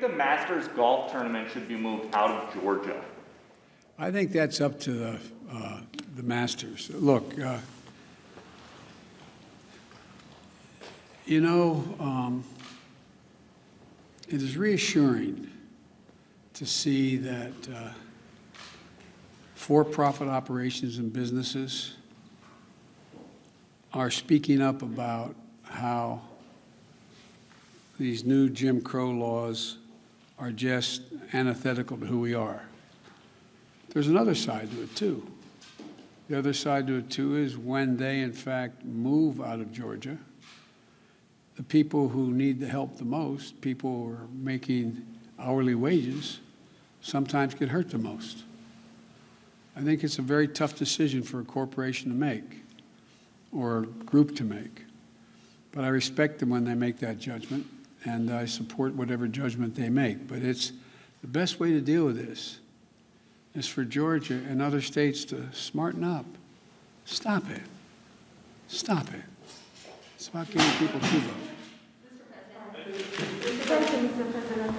the Masters golf tournament should be moved out of Georgia? I think that's up to the Masters. Look, it is reassuring to see that for-profit operations and businesses are speaking up about how these new Jim Crow laws are just antithetical to who we are. There's another side to it, too. The other side to it, too, is when they, in fact, move out of Georgia, the people who need the help the most, people who are making hourly wages, sometimes get hurt the most. I think it's a very tough decision for a corporation to make or a group to make. But I respect them when they make that judgment, and I support whatever judgment they make. But it's the best way to deal with this is for Georgia and other states to smarten up. Stop it. Stop it. It's about giving people two votes. Thank you, Mr. President.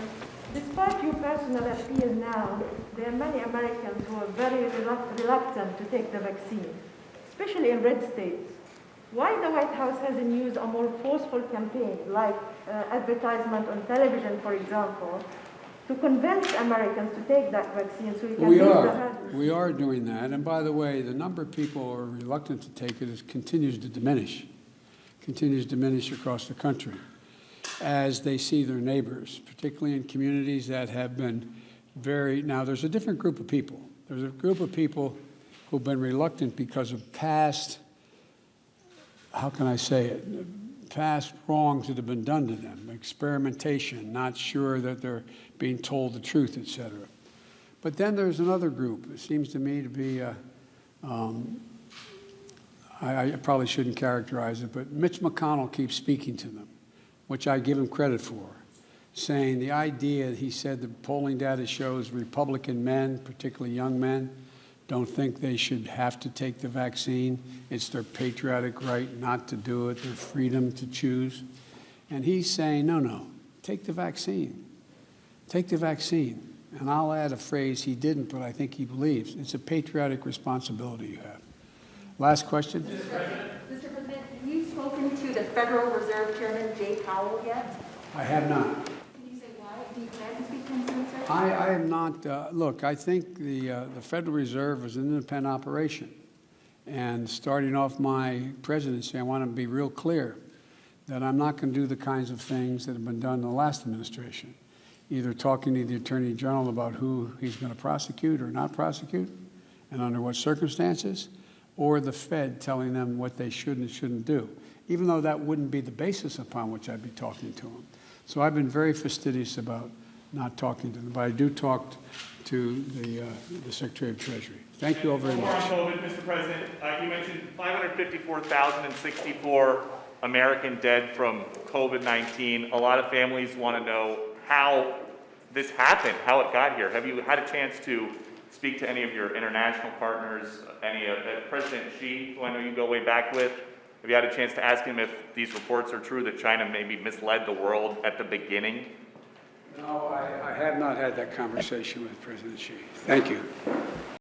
Despite your personal appeal now, there are many Americans who are very reluctant to take the vaccine, especially in red states. Why the White House hasn't used a more forceful campaign, like advertisement on television, for example, to convince Americans to take that vaccine so we can We are doing that. And by the way, the number of people who are reluctant to take it continues to diminish across the country as they see their neighbors, particularly in communities that have been now there's a different group of people. There's a group of people who've been reluctant because of past, how can I say it, past wrongs that have been done to them, experimentation, not sure that they're being told the truth, et cetera. But then there's another group. It seems to me to be, I probably shouldn't characterize it, but Mitch McConnell keeps speaking to them, which I give him credit for, saying the idea, he said the polling data shows Republican men, particularly young men, don't think they should have to take the vaccine. It's their patriotic right not to do it, their freedom to choose. And he's saying, no, take the vaccine. Take the vaccine. And I'll add a phrase he didn't, but I think he believes. It's a patriotic responsibility you have. Last question. Mr. President, have you spoken to the Federal Reserve Chairman, Jay Powell, yet? I have not. Can you say why? Do you plan to speak to him soon, sir? I am not. Look, I think the Federal Reserve is an independent operation. And starting off my presidency, I want to be real clear that I'm not going to do the kinds of things that have been done in the last administration, either talking to the Attorney General about who he's going to prosecute or not prosecute and under what circumstances, or the Fed telling them what they should and shouldn't do, even though that wouldn't be the basis upon which I'd be talking to them. So I've been very fastidious about not talking to them, but I do talk to the Secretary of Treasury. Thank you all very much. Mr. President, you mentioned 554,064 American dead from COVID-19. A lot of families want to know how this happened, how it got here. Have you had a chance to speak to any of your international partners, any of President Xi, who I know you go way back with? Have you had a chance to ask him if these reports are true, that China maybe misled the world at the beginning? No, I have not had that conversation with President Xi. Thank you.